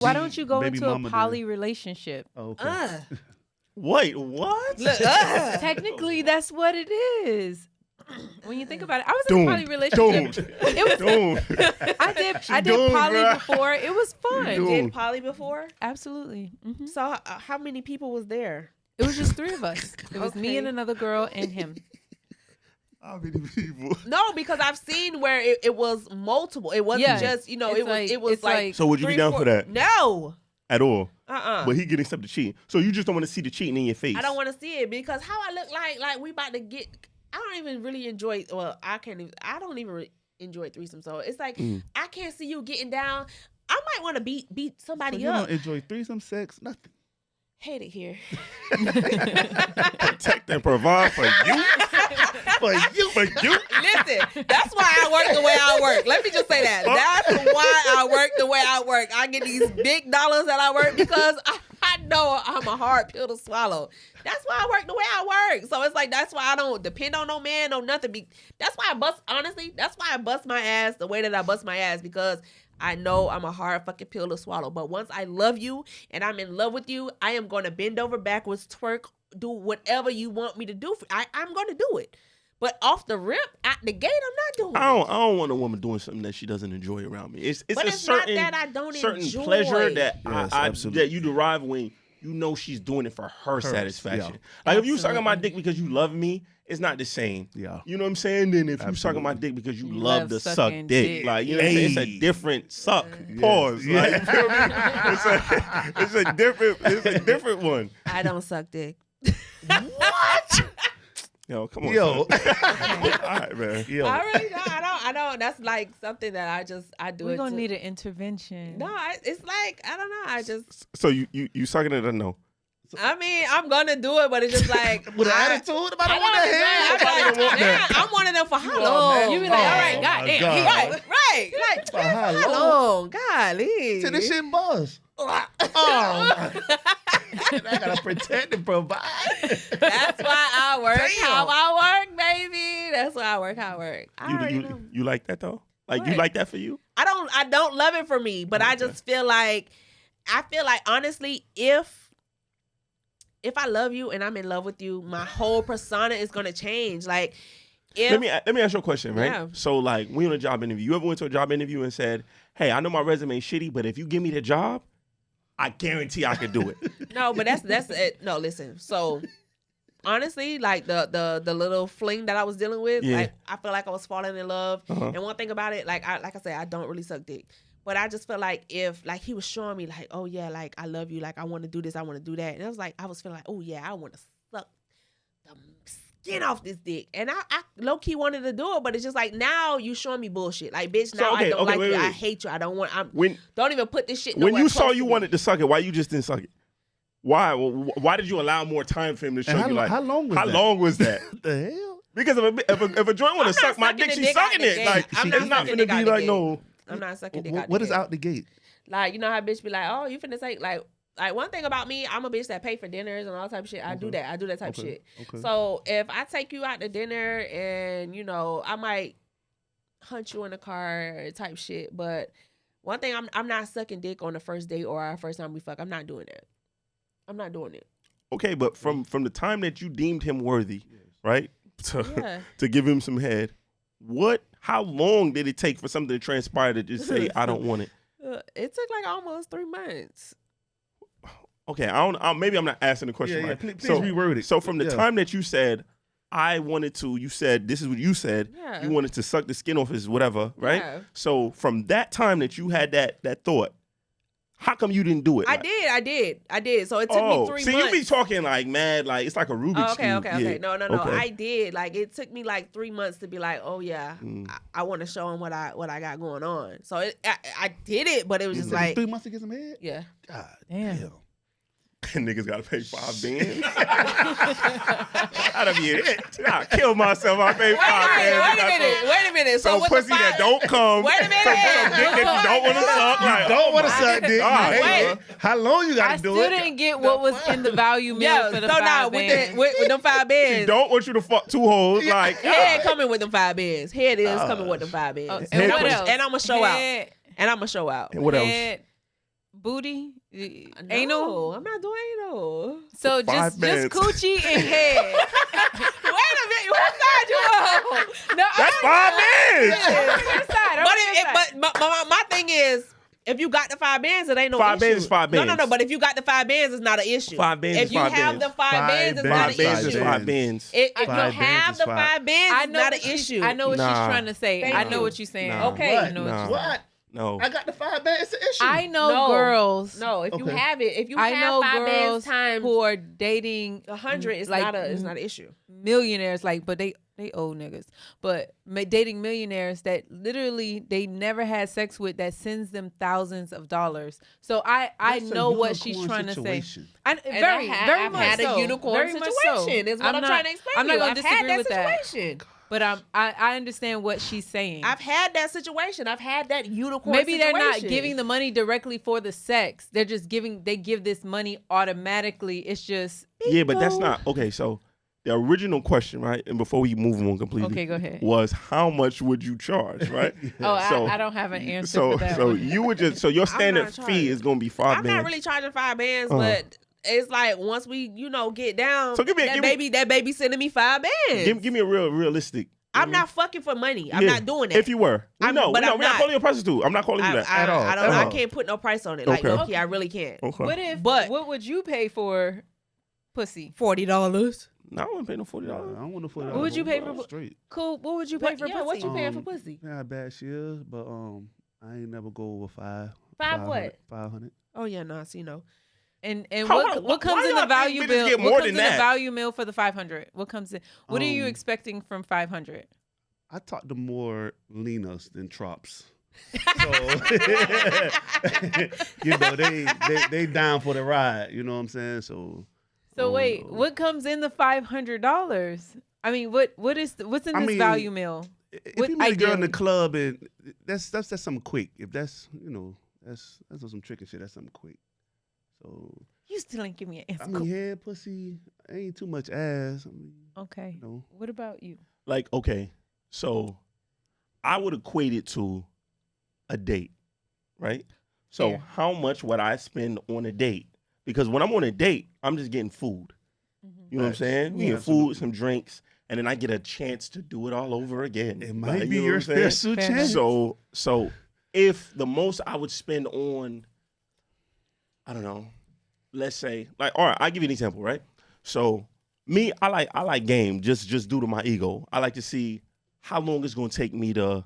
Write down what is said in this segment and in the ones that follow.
Why don't you go Baby into a mama poly relationship? Oh, okay. Wait, what? Look, Technically, that's what it is. When you think about it, I was in a poly relationship. It was. I did poly before. It was fun. Did poly before? Absolutely. Mm-hmm. So how many people was there? It was just 3 of us. It was me and another girl and him. How many people? No, because I've seen where it was multiple. It wasn't just, it was like So would you be down for that? No. At all? But he getting stuff to cheat. So you just don't want to see the cheating in your face. I don't want to see it because how I look like we about to get. I don't even really enjoy. Well, I don't even enjoy threesome. So it's like I can't see you getting down. I might want to beat somebody So you up. don't enjoy threesome sex? Nothing. Hate it here. Protect and provide for you. For you. Listen, that's why I work the way I work. Let me just say that. That's why I work the way I work. I get these big dollars that I work because I know I'm a hard pill to swallow. That's why I work the way I work. So it's like, that's why I don't depend on no man, no nothing. That's why I bust my ass the way that I bust my ass because I know I'm a hard fucking pill to swallow. But once I love you and I'm in love with you, I am going to bend over backwards, twerk, do whatever you want me to do. I'm going to do it. But off the rip, at the gate, I'm not doing it. I don't want a woman doing something that she doesn't enjoy around me. It's but a it's certain, not that I don't certain enjoy. pleasure that Yes, that you derive when you know she's doing it for her satisfaction. Yeah. Like if you sucking my dick because you love me, it's not the same. Yeah. You know what I'm saying? Then if you sucking my dick because you love to suck dick. Like, you know what I'm saying? It's a different suck. Pause. Yeah. Like, you feel me? It's a different one. I don't suck dick. What? Yo, come on. Yo. All right, man. Yo. I really don't. I don't. That's like something that I do. We're going to need an intervention. No, it's like, I don't know. I just. So you sucking it or no? I mean, I'm going to do it, but it's just like. With an attitude about it, what the hell? I'm one of them for how long? You be like, all right, goddamn. Right. Like, For how how long? Golly. Till this shit buzz. Oh, I gotta protect and provide. That's why I work how I work, baby. That's why I work how I work. You like that though? Like, What? you like that for you? I don't love it for me, but I just feel like honestly, if I love you and I'm in love with you, my whole persona is gonna change. Like, if let me ask you a question, right? Yeah. So like, we on a job interview. You ever went to a job interview and said, "Hey, I know my resume is shitty, but if you give me the job, I guarantee I could do it." no, but that's it. No, listen. So honestly, like the little fling that I was dealing with, like I feel like I was falling in love. And one thing about it, like I said, I don't really suck dick. But I just felt like if like he was showing me like, oh yeah, like I love you, like I want to do this, I want to do that. And I was feeling like, oh yeah, I want to suck the skin off this dick. And I low key wanted to do it, but it's just like, now you showing me bullshit. Like, bitch, now I don't like you. I hate you. I don't want. Don't even put this shit. When you saw you wanted to suck it, why you just didn't suck it? Why? Why did you allow more time for him to show you? Like, how long was that? What the hell? Because if a joint want to suck my dick, she's sucking it. Like, it's not gonna be like no. I'm not sucking dick out the gate. What is out the gate? Like, you know how bitch be like, oh, you finna take like one thing about me, I'm a bitch that pay for dinners and all type of shit. I do that. I do that type of shit. Okay. So if I take you out to dinner and, you know, I might hunt you in the car type shit. But one thing, I'm not sucking dick on the first date or our first time we fuck. I'm not doing that. I'm not doing it. Okay, but from the time that you deemed him worthy, right, to give him some head, how long did it take for something to transpire to just say, I don't want it? It took like almost 3 months. Okay, maybe I'm not asking the question right. Please reword it. So from the time that you said, I wanted to, you said, this is what you said, you wanted to suck the skin off his whatever, right? Yeah. So from that time that you had that thought, how come you didn't do it? I did. So it took me 3 months. See, you be talking like mad, like it's like a Rubik's Cube. Okay. No. Okay. I did. Like, it took me like 3 months to be like, oh yeah, I want to show him what I got going on. So I did it, but it was just like 3 months to get some head. Yeah. God damn. Niggas gotta pay $5 bands. That'd be it. I kill myself. I pay $5 bands. Wait a minute. So some pussy that don't come. Wait a minute. Some dick that you don't want to suck. Like, don't want to suck dick. Wait. How long you gotta do it? I still didn't get what was in the value meal for the $5 bands. With them $5 bands. She don't want you to fuck 2 hoes. Like, head coming with them $5 bands. Head is coming with them $5 bands. And what else? And I'm gonna show out. And I'm gonna show out. And what else? booty? Anal? I'm not doing anal. So just coochie and head. Wait a minute. What side you on? No, that's 5 bands. But my thing is, if you got the 5 bands, it ain't no 5 issue. bands is 5 bands. No. But if you got the 5 bands, it's not an issue. 5 bands if is 5 bands. If you have the 5 bands, it's not an 5 bands issue. is 5 bands. If you have the 5 bands, it's not an issue. I know what she's trying to say. I know what you're saying. Okay. What? I know what you're saying. No. I got the 5 bands. It's an issue. I know girls. No, if you have it, if you have know 5 girls bands times who are dating 100, it's like, not an issue. Millionaires, but they old niggas, but dating millionaires that literally they never had sex with, that sends them thousands of dollars. So I know what she's trying to say. I've had a unicorn situation. Is what I'm trying to explain. I'm not going to disagree with situation. That. But I understand what she's saying. I've had that situation. I've had that unicorn Maybe situation. They're not giving the money directly for the sex. They're just they give this money automatically. It's just... Yeah, but that's not... Okay, so the original question, right? And before we move on completely... Okay, go ahead. ...was how much would you charge, right? I don't have an answer for that one. You would just... So your standard fee is going to be 5 bands. I'm not really charging 5 bands, but... It's like once we, get down, so that baby sending me 5 bands. Give me a realistic. I'm not fucking for money. I'm not doing that. If you were, we're not calling you a prostitute. I'm not calling you that at all. I can't put no price on it. Like, okay, I really can't. Okay. What would you pay for pussy? $40. No, I wouldn't pay no $40. I don't want no $40. What would you pay for straight? Coop, what would you pay for pussy? What you paying for pussy? I had bad years, but I ain't never go over 5. 5 what? 500. Oh yeah, no, see no. And what comes in the value bill? What comes in the value meal for the 500? What comes in? What are you expecting from 500? I talk to more Lenas than Trops. So they down for the ride. You know what I'm saying? So wait, what comes in the $500? I mean, what's in this value meal? If you meet a girl in the club and that's something quick. If that's that's some tricky shit. That's something quick. So you still ain't give me an answer. I mean, head, pussy, ain't too much ass. Okay. What about you? Like, okay, so I would equate it to a date, right? So how much would I spend on a date? Because when I'm on a date, I'm just getting food. Mm-hmm. You know what I'm saying? Getting food, some drinks, and then I get a chance to do it all over again. It might be your special chance. So if the most I would spend on, I don't know, let's say, like, all right, I'll give you an example, right? So me, I like game just due to my ego. I like to see how long it's gonna take me to,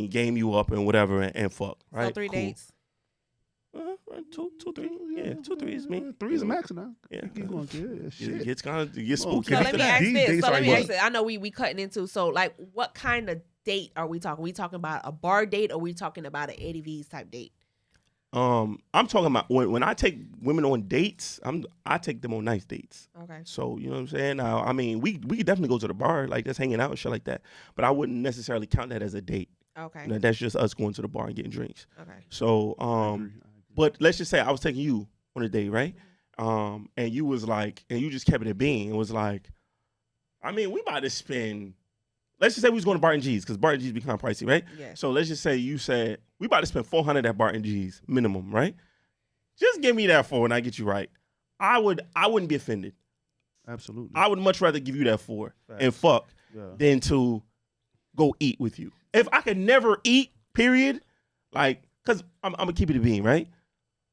game you up and whatever and fuck, right? So 3 dates. 2, 3. Yeah, 2, 3 is me. 3 is a max now. Yeah. Keep going, kid. Shit. It's kind of spooky. So let me ask this. I know we cutting into, so like what kind of date are we talking? We talking about a bar date or we talking about an Eddie V's type date? I'm talking about when I take women on dates, I take them on nice dates. Okay. So, you know what I'm saying? Now, I mean, we could definitely go to the bar, like just hanging out and shit like that. But I wouldn't necessarily count that as a date. Okay. That's just us going to the bar and getting drinks. Okay. So, but let's just say I was taking you on a date, right? And you was like, and you just kept it a bean. It was like, I mean, we about to spend. Let's just say we was going to Barton G's because Barton G's become pricey, right? Yeah. So let's just say you said we about to spend $400 at Barton G's minimum, right? Just give me that $4 and I get you right. I wouldn't be offended. Absolutely. I would much rather give you that $4 and fuck than to go eat with you. If I could never eat, period, like, cause I'm gonna keep it a bean, right?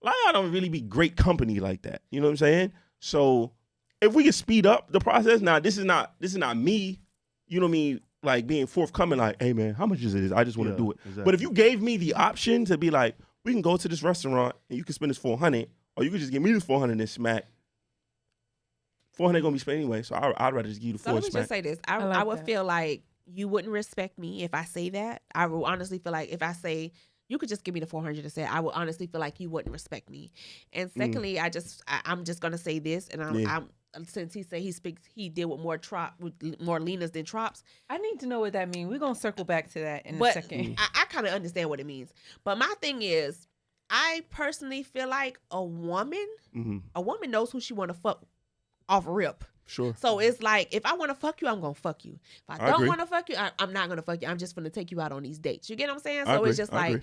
Like I don't really be great company like that. You know what I'm saying? So if we can speed up the process, now this is not me. You know what I mean? Like being forthcoming, like, hey man, how much is it? I just want to do it. Exactly. But if you gave me the option to be like, we can go to this restaurant and you can spend this $400, or you could just give me this $400 and smack. $400 gonna be spent anyway, so I'd rather just give you the $400. So let me just say this: I would feel like you wouldn't respect me if I say that. I would honestly feel like if I say you could just give me the $400 to say, I would honestly feel like you wouldn't respect me. And secondly, I'm just gonna say this, and I'm since he said he deal with more Lenas than Trops. I need to know what that means. We're gonna circle back to that in a second. I kind of understand what it means. But my thing is, I personally feel like a woman knows who she want to fuck off rip. Sure. So it's like, if I want to fuck you, I'm going to fuck you. If I don't want to fuck you, I'm not going to fuck you. I'm just going to take you out on these dates. You get what I'm saying? So it's just like,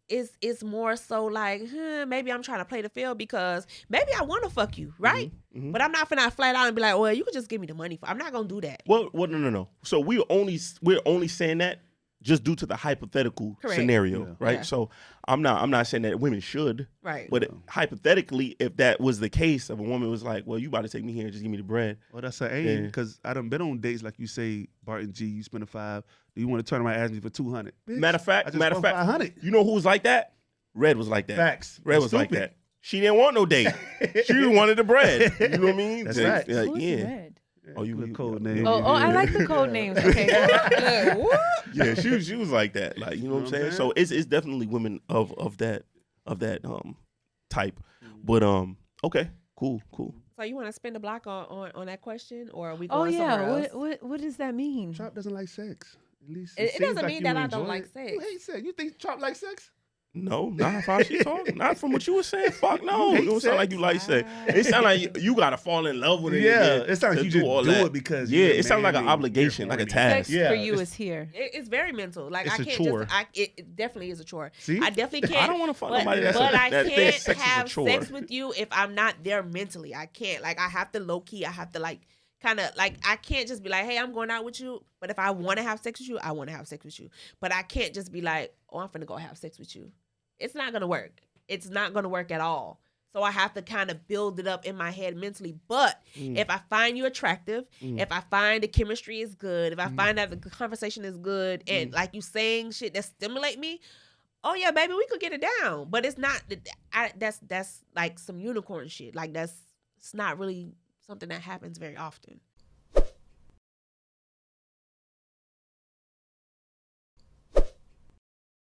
it's more so like, maybe I'm trying to play the field because maybe I want to fuck you, right? Mm-hmm. But I'm not finna flat out and be like, well, you could just give me the money. I'm not gonna do that. Well, no. So we're only saying that just due to the hypothetical scenario, right? Yeah. So I'm not saying that women should, right? But hypothetically, if that was the case, if a woman was like, well, you about to take me here and just give me the bread. Well, that's her aim, because I done been on dates like you say, Barton G, you spend a $5. Do you want to turn around and ask me for $200? Matter of fact, $500. You know who was like that? Red was like that. Facts. Red was like that. She didn't want no date. She wanted the bread. You know what I mean? That's right. Who's Red? Oh, you code name. I like the code names. Okay. Yeah, she was like that. Like, you know what I'm saying? So it's definitely women of that type. But okay, cool. So you want to spin the block on that question, or are we going somewhere else? What does that mean? Trop doesn't like sex. At least it doesn't mean that I don't like sex. You hate sex. You think Trop like sex? No, not how she talking. Not from what you were saying. Fuck no. It don't sound like you like sex. It sound like you gotta fall in love with it. Yeah, it sounds like you just do it because. Yeah, it sounds like an obligation, like a task. Sex for you is here. It's very mental. Like it's I can't chore. it definitely is a chore. See? I definitely can't. I don't want to fuck nobody but I can't sex have sex with you if I'm not there mentally. I can't. Like I have to low key. I have to like kind of like I can't just be like, hey, I'm going out with you. But if I want to have sex with you, I want to have sex with you. But I can't just be like, oh, I'm finna go have sex with you. It's not going to work. It's not going to work at all. So I have to kind of build it up in my head mentally. But if I find you attractive, if I find the chemistry is good, if I find that the conversation is good, and like you saying shit that stimulate me, oh yeah, baby, we could get it down. But it's not, that's like some unicorn shit. Like it's not really something that happens very often.